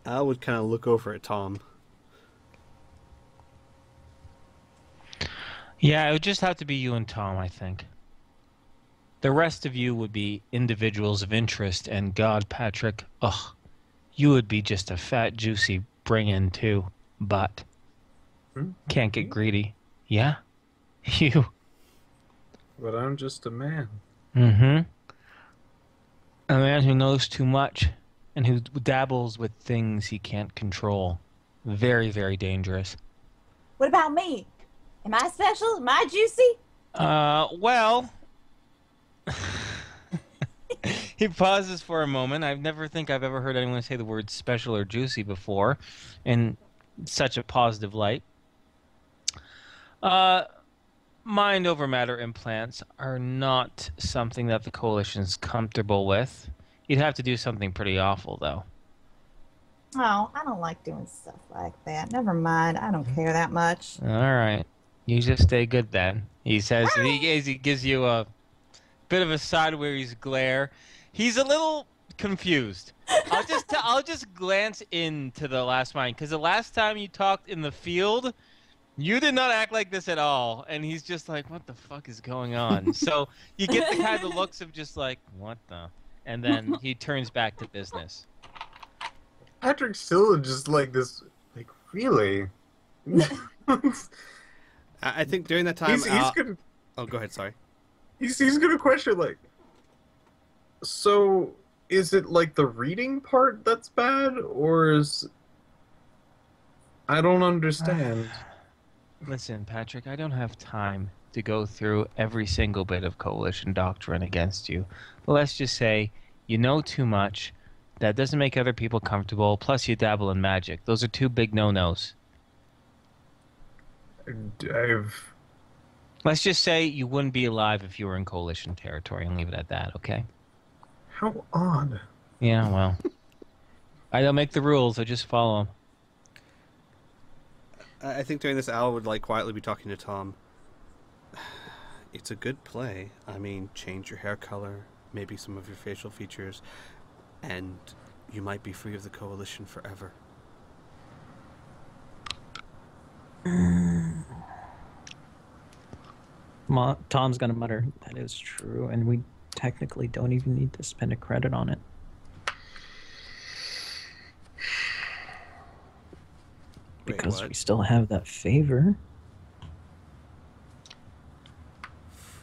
Al would kind of look over at Tom. Yeah, it would just have to be you and Tom, I think. The rest of you would be individuals of interest, and God, Patrick, ugh, you would be just a fat, juicy bring-in too. But can't get greedy. Yeah? You. But I'm just a man. Mm-hmm. A man who knows too much and who dabbles with things he can't control. Very, very dangerous. What about me? Am I special? Am I juicy? Well, he pauses for a moment. I never think I've ever heard anyone say the word special or juicy before in such a positive light. Uh, Mind over matter implants are not something that the coalition's comfortable with. You'd have to do something pretty awful, though. Oh, I don't like doing stuff like that. Never mind. I don't care that much. All right. You just stay good then. He says, he gives you a bit of a sideways glare. He's a little confused. I'll just glance into the last line, because the last time you talked in the field, you did not act like this at all. And he's just like, what the fuck is going on? So you get the kind of looks of just like, what the? And then he turns back to business. Patrick's still just like this, like, really? I think during that time, He's gonna. Oh, go ahead. Sorry. He's gonna question like. So, is it like the reading part that's bad, or is? I don't understand. Listen, Patrick, I don't have time to go through every single bit of coalition doctrine against you. But let's just say you know too much. That doesn't make other people comfortable. Plus, you dabble in magic. Those are two big no-nos. I've. Let's just say you wouldn't be alive if you were in coalition territory, and leave it at that, okay? How odd. Yeah, well. I don't make the rules. I just follow them. I think during this, Al would like quietly be talking to Tom. It's a good play. I mean, change your hair color, maybe some of your facial features, and you might be free of the coalition forever. Tom's gonna mutter, that is true, and we technically don't even need to spend a credit on it. Wait, Because what? we still have that favor.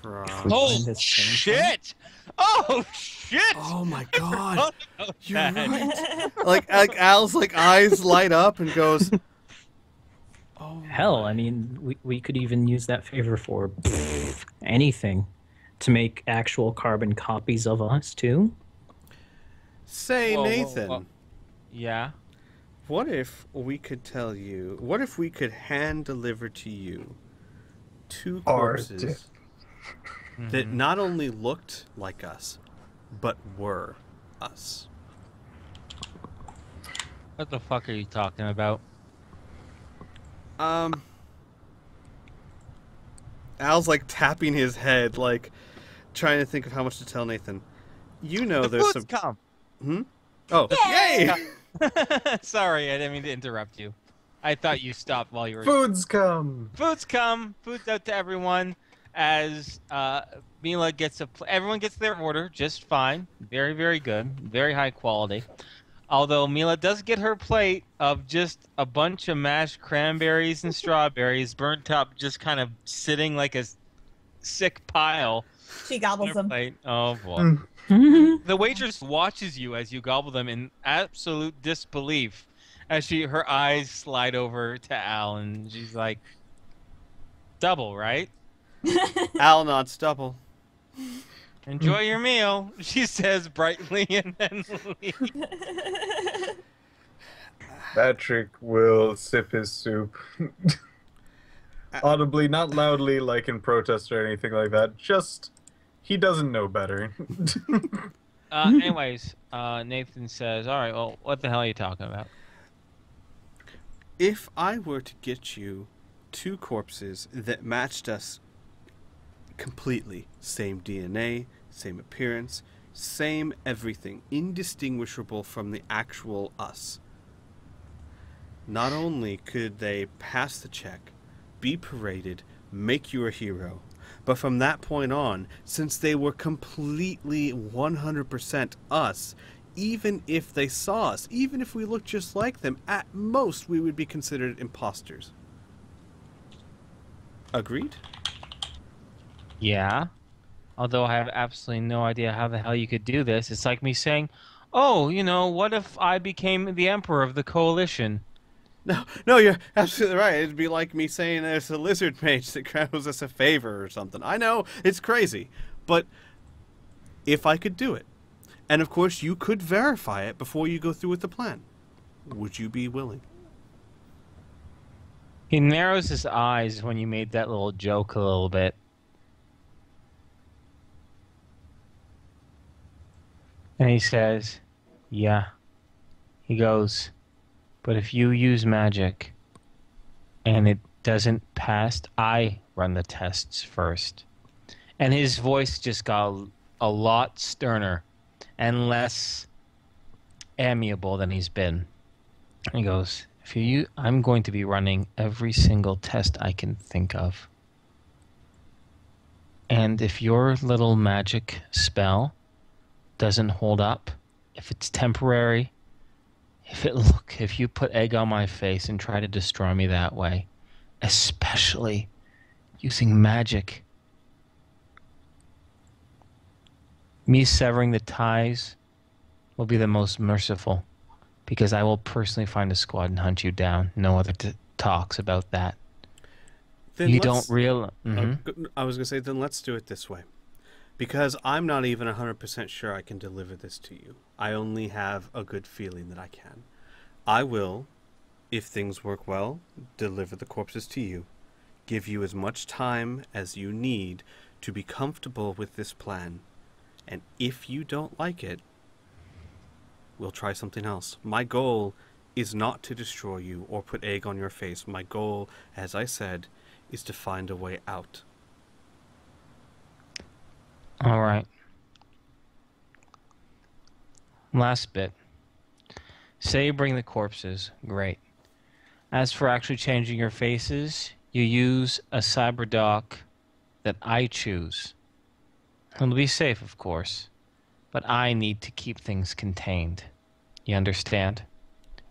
From... Oh, find this same shit! Oh, shit! Oh my god! You're that. right. Like Al's like eyes light up and goes. Oh Hell, my. I mean, we could even use that favor for anything. To make actual carbon copies of us, too. Say, Whoa, whoa, Nathan. whoa. Yeah? What if we could tell you? What if we could hand deliver to you two corpses that not only looked like us, but were us? What the fuck are you talking about? Al's like tapping his head, like trying to think of how much to tell Nathan. You know, The there's food's some. come! Oh, yay! Sorry, I didn't mean to interrupt you. I thought you stopped while you were... Food's come. Food's come. Food's out to everyone. As Mila gets everyone gets their order just fine. Very, very good. Very high quality. Although Mila does get her plate of just a bunch of mashed cranberries and strawberries burnt up, just kind of sitting like a sick pile. She on gobbles her them. plate. Oh boy. Mm. The waitress watches you as you gobble them in absolute disbelief as her eyes slide over to Al, and she's like, double, right? Al nods double. Enjoy your meal, she says brightly, and then leaves. Patrick will sip his soup. Audibly, not loudly like in protest or anything like that. Just, he doesn't know better. Anyways, Nathan says, all right, well, what the hell are you talking about? If I were to get you two corpses that matched us completely, same DNA, same appearance, same everything, indistinguishable from the actual us, not only could they pass the check, be paraded, make you a hero, but from that point on, since they were completely 100% us, even if they saw us, even if we looked just like them, at most we would be considered imposters. Agreed? Yeah. Although I have absolutely no idea how the hell you could do this. It's like me saying, oh, what if I became the emperor of the coalition? No, you're absolutely right. It'd be like me saying there's a lizard mage that owes us a favor or something. I know, it's crazy. But if I could do it, and of course you could verify it before you go through with the plan, would you be willing? He narrows his eyes when you made that little joke a little bit. And he says, yeah. He goes, but if you use magic and it doesn't pass, I run the tests first. And his voice just got a lot sterner and less amiable than he's been. And he goes, I'm going to be running every single test I can think of. And if your little magic spell doesn't hold up, if it's temporary, if you put egg on my face and try to destroy me that way, especially using magic, me severing the ties will be the most merciful, because I will personally find a squad and hunt you down. No other talks about that. Then you don't realize... I was going to say, then let's do it this way. Because I'm not even 100% sure I can deliver this to you. I only have a good feeling that I can. I will, if things work well, deliver the corpses to you. Give you as much time as you need to be comfortable with this plan. And if you don't like it, we'll try something else. My goal is not to destroy you or put egg on your face. My goal, as I said, is to find a way out. All right. Last bit. Say you bring the corpses. Great. As for actually changing your faces, you use a cyberdoc that I choose. It'll be safe, of course, but I need to keep things contained. You understand?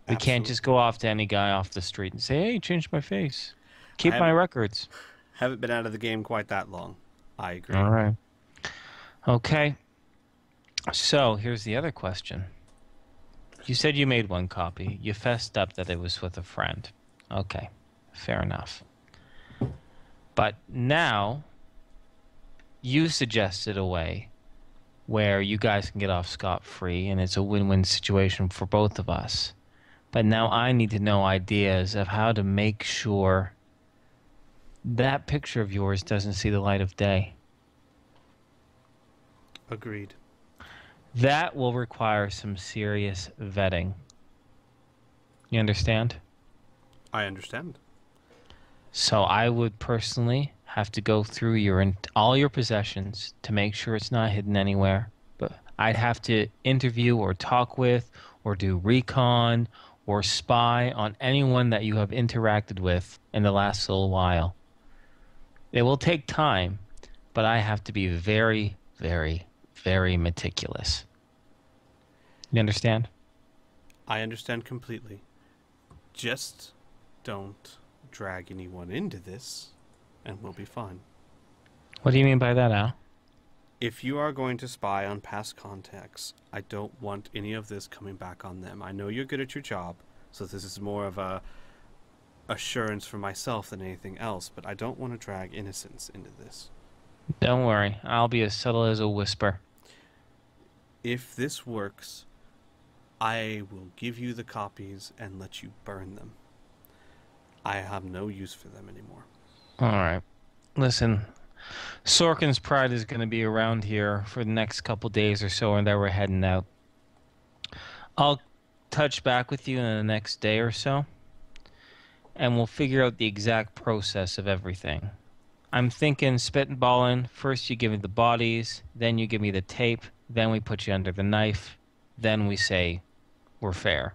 We can't just go off to any guy off the street and say, hey, change my face. Keep my records. Haven't been out of the game quite that long. I agree. All right. Okay. So here's the other question. You said you made one copy. You fessed up that it was with a friend. Okay. Fair enough. But now you suggested a way where you guys can get off scot-free and it's a win-win situation for both of us. But now I need to know ideas of how to make sure that picture of yours doesn't see the light of day. Agreed. That will require some serious vetting. You understand? I understand. So I would personally have to go through all your possessions to make sure it's not hidden anywhere. But I'd have to interview or talk with or do recon or spy on anyone that you have interacted with in the last little while. It will take time, but I have to be very, very, very meticulous. You understand? I understand completely. Just don't drag anyone into this, and we'll be fine. What do you mean by that, Al? If you are going to spy on past contacts, I don't want any of this coming back on them. I know you're good at your job, so this is more of a assurance for myself than anything else, but I don't want to drag innocence into this. Don't worry. I'll be as subtle as a whisper. If this works, I will give you the copies and let you burn them. I have no use for them anymore. All right. Listen, Sorkin's Pride is going to be around here for the next couple days or so, and then we're heading out. I'll touch back with you in the next day or so, and we'll figure out the exact process of everything. I'm thinking spitballing. First you give me the bodies, then you give me the tape, then we put you under the knife, then we say we're fair.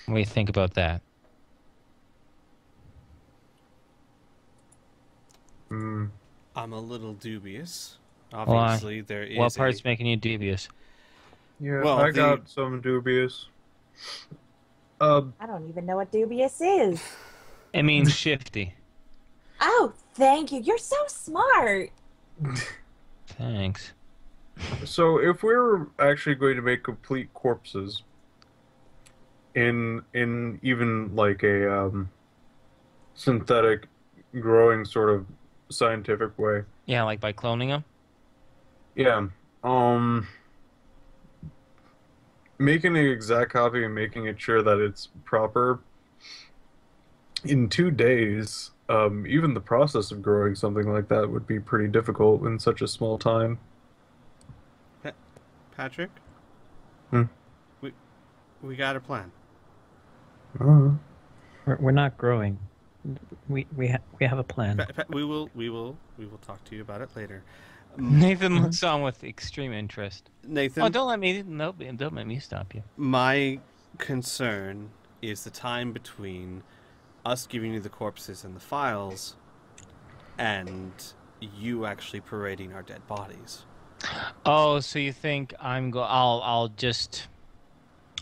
What do you think about that? Hmm. I'm a little dubious. Why? Obviously, there is What part's making you dubious? Yeah, Well, I got some dubious. I don't even know what dubious is. It means shifty. Oh, thank you. You're so smart. Thanks. So if we're actually going to make complete corpses in even like a synthetic growing sort of scientific way. Yeah, like by cloning them? Yeah. Making an exact copy and making it sure that it's proper in 2 days, even the process of growing something like that would be pretty difficult in such a small time. Patrick? Hmm? We got a plan. We're not growing. We have a plan. We will talk to you about it later. Nathan looks on with extreme interest. Nathan, Oh, don't let me stop you. my concern is the time between us giving you the corpses and the files and you actually parading our dead bodies. Oh, so you think I'll just...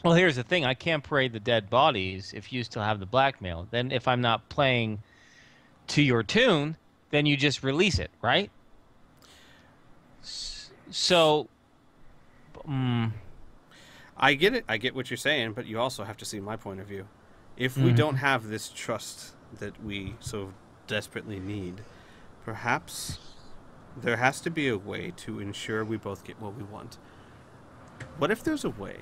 Well, here's the thing. I can't parade the dead bodies if you still have the blackmail. Then if I'm not playing to your tune, then you just release it, right? So... I get it. I get what you're saying, but you also have to see my point of view. If we don't have this trust that we so desperately need, perhaps there has to be a way to ensure we both get what we want. What if there's a way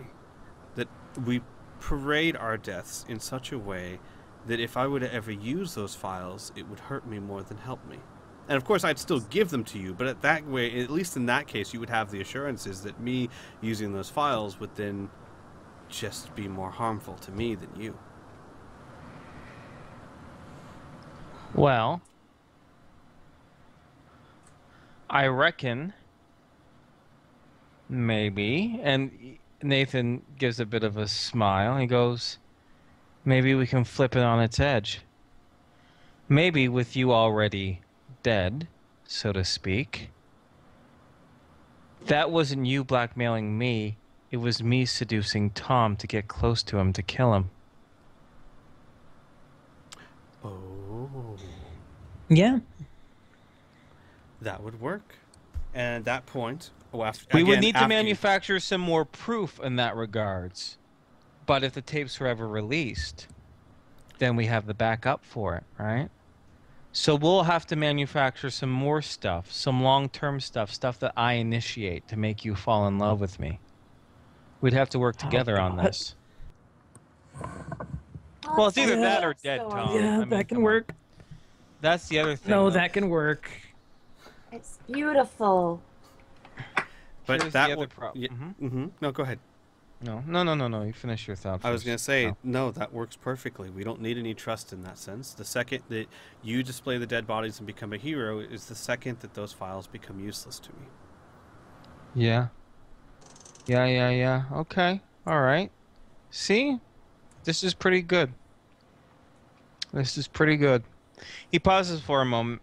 that we parade our deaths in such a way that if I were to ever use those files, it would hurt me more than help me? And of course, I'd still give them to you, but at that way, at least in that case, you would have the assurances that me using those files would then just be more harmful to me than you. Well, I reckon maybe, and Nathan gives a bit of a smile. He goes, maybe we can flip it on its edge. Maybe with you already dead, so to speak, that wasn't you blackmailing me. It was me seducing Tom to get close to him to kill him. Oh. Yeah. That would work. And at that point, We would need to manufacture some more proof in that regards. But if the tapes were ever released, then we have the backup for it, right? So we'll have to manufacture some more stuff, some long-term stuff that I initiate to make you fall in love with me. We'd have to work together on this. Well, it's either that or dead, Tom. Yeah, I mean, that can come on. work. That's the other thing. No, though. that can work. It's beautiful. But Here's that the other would... problem. No, go ahead. No. You finish your thought first. I was going to say, no, that works perfectly. We don't need any trust in that sense. The second that you display the dead bodies and become a hero is the second that those files become useless to me. Yeah. Okay. All right. See? This is pretty good. He pauses for a moment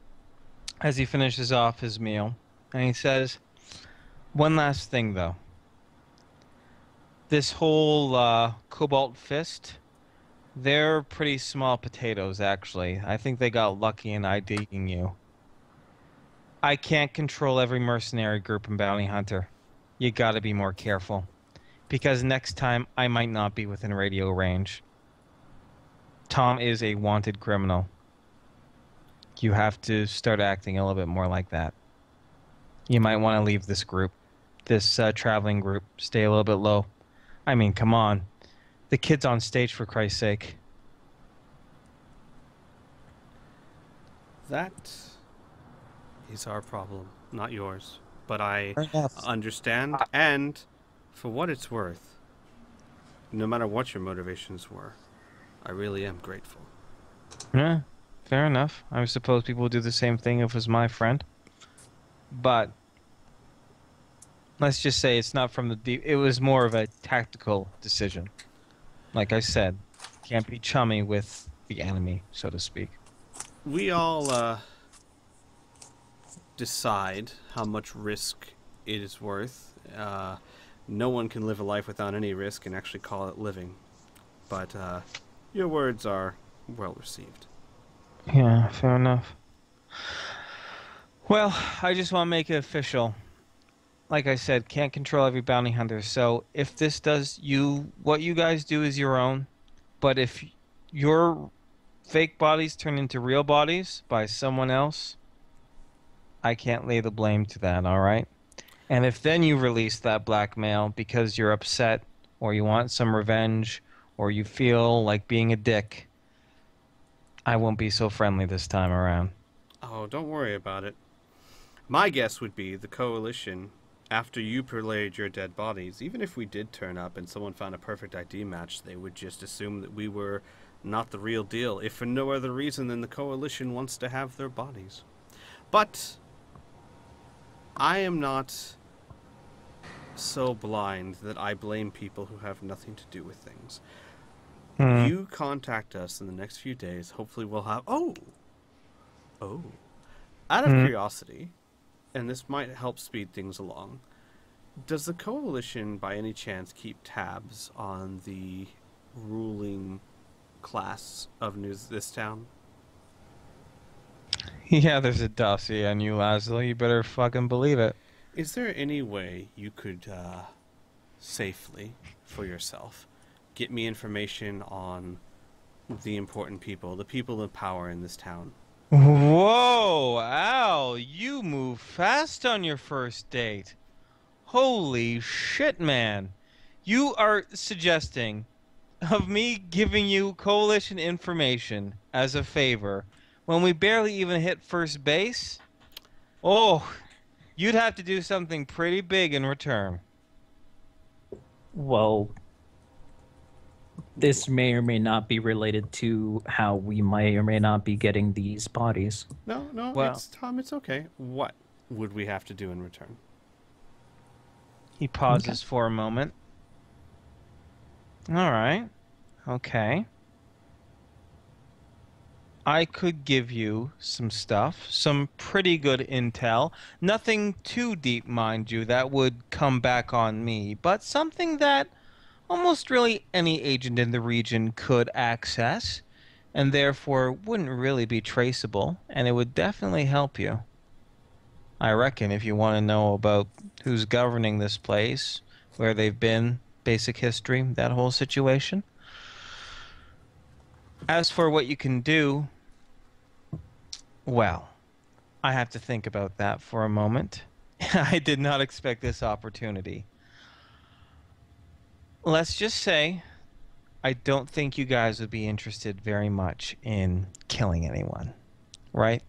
as he finishes off his meal, and he says, one last thing, though. This whole Cobalt Fist, they're pretty small potatoes, actually. I think they got lucky in IDing you. I can't control every mercenary group and bounty hunter. You gotta be more careful. Because next time, I might not be within radio range. Tom is a wanted criminal. You have to start acting a little bit more like that. You might want to leave this group. This traveling group. Stay a little bit low. I mean, come on. The kid's on stage, for Christ's sake. That is our problem, not yours. But I understand, and for what it's worth, no matter what your motivations were, I really am grateful. Yeah, fair enough. I suppose people would do the same thing if it was my friend. But let's just say it's not from the deep. It was more of a tactical decision. Like I said, can't be chummy with the enemy, so to speak. We all decide how much risk it is worth. No one can live a life without any risk and actually call it living. But your words are well received. Yeah, fair enough. Well, I just want to make it official. Like I said, can't control every bounty hunter. So if this does what you guys do is your own. But if your fake bodies turn into real bodies by someone else, I can't lay the blame to that, all right? And if then you release that blackmail because you're upset or you want some revenge or you feel like being a dick, I won't be so friendly this time around. Oh, don't worry about it. My guess would be the Coalition, after you parlayed your dead bodies, even if we did turn up and someone found a perfect ID match, they would just assume that we were not the real deal, if for no other reason than the Coalition wants to have their bodies. But I am not so blind that I blame people who have nothing to do with things. You contact us in the next few days. Hopefully we'll have... Oh! Out of curiosity, and this might help speed things along, does the Coalition by any chance keep tabs on the ruling class of this town? Yeah, there's a dossier on you, Laszlo. You better fucking believe it. Is there any way you could safely, for yourself, get me information on the important people, the people in power in this town? Whoa, Al, you move fast on your first date. Holy shit, man. You are suggesting of me giving you Coalition information as a favor when we barely even hit first base? Oh, you'd have to do something pretty big in return. Well, this may or may not be related to how we may or may not be getting these bodies. No, Well, it's Tom, it's okay. What would we have to do in return? he pauses for a moment. All right. Okay. I could give you some stuff, some pretty good intel. Nothing too deep, mind you, that would come back on me, but something that almost really any agent in the region could access, and therefore wouldn't really be traceable, and it would definitely help you. I reckon if you want to know about who's governing this place, where they've been, basic history, that whole situation. As for what you can do, well, I have to think about that for a moment. I did not expect this opportunity. Let's just say I don't think you guys would be interested very much in killing anyone, right?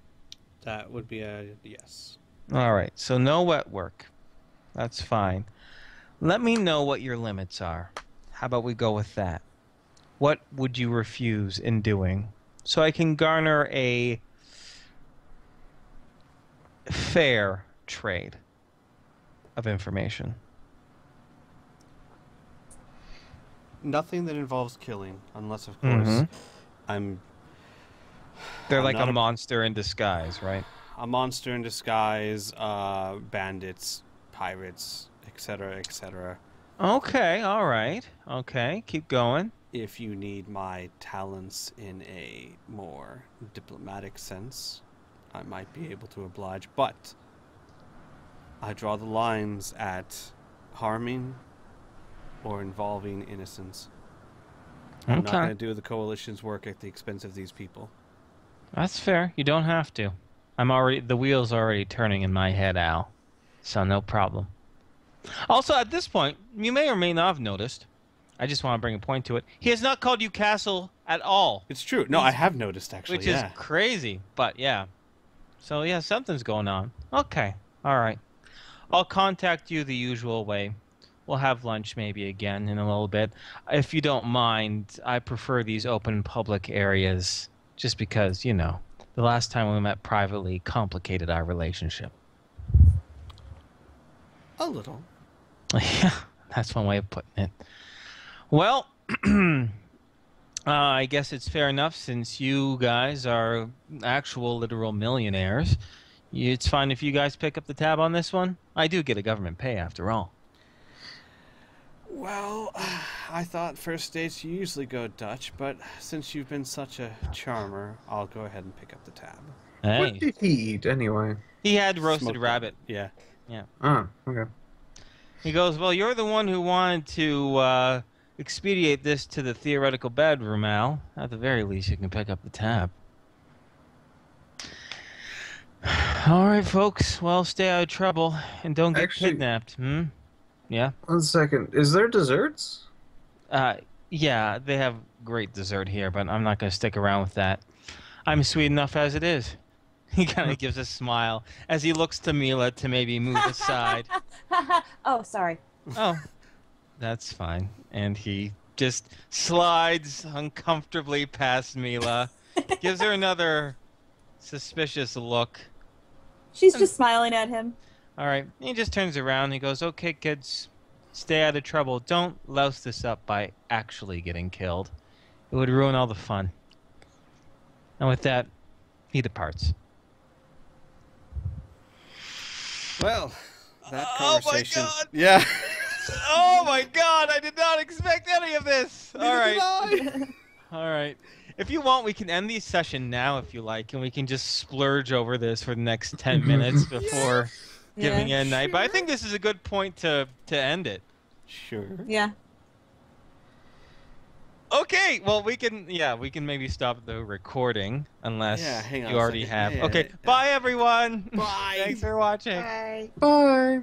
That would be a yes. All right, so no wet work. That's fine. Let me know what your limits are. How about we go with that? What would you refuse in doing so I can garner a fair trade of information? Nothing that involves killing, unless, of course, I'm They're like not a a- monster in disguise, right? a monster in disguise, bandits, pirates, etc., etc. Okay, all right. Okay, keep going. If you need my talents in a more diplomatic sense, I might be able to oblige, but I draw the lines at harming or involving innocents. I'm not Okay. going to do the Coalition's work at the expense of these people. That's fair. You don't have to. The wheel's already turning in my head, Al. So no problem. Also, at this point, you may or may not have noticed, I just want to bring a point to it, he has not called you Castle at all. It's true. No, I have noticed, actually, Which yeah. is crazy, but yeah. So yeah, something's going on. Okay, all right. I'll contact you the usual way. We'll have lunch maybe again in a little bit. If you don't mind, I prefer these open public areas just because, you know, the last time we met privately complicated our relationship. A little. Yeah, that's one way of putting it. Well, I guess it's fair enough since you guys are actual literal millionaires. It's fine if you guys pick up the tab on this one. I do get a government pay after all. Well, I thought first dates usually go Dutch, but since you've been such a charmer, I'll go ahead and pick up the tab. Hey. What did he eat anyway? He had roasted Smoked rabbit. Yeah. Oh, okay. He goes, well, you're the one who wanted to expedite this to the theoretical bedroom, Al. At the very least, you can pick up the tab. All right, folks. Well, stay out of trouble and don't get kidnapped. Yeah? 1 second. Is there desserts? Yeah, they have great dessert here, but I'm not going to stick around with that. I'm sweet enough as it is. He kind of gives a smile as he looks to Mila to maybe move aside. Oh, sorry. Oh, that's fine. And he just slides uncomfortably past Mila, gives her another suspicious look. She's just smiling at him. All right. He just turns around and he goes, okay, kids, stay out of trouble. Don't louse this up by actually getting killed. It would ruin all the fun. And with that, he departs. Well, that Oh my conversation. God! Yeah. Oh my God! I did not expect any of this. All right. All right. If you want, we can end the session now if you like, and we can just splurge over this for the next 10 minutes before giving it a night. But I think this is a good point to end it. Sure. Yeah. Okay, well we can maybe stop the recording unless hang on you a already second. have. Yeah, okay, bye everyone. Bye. Thanks for watching. Bye. Bye.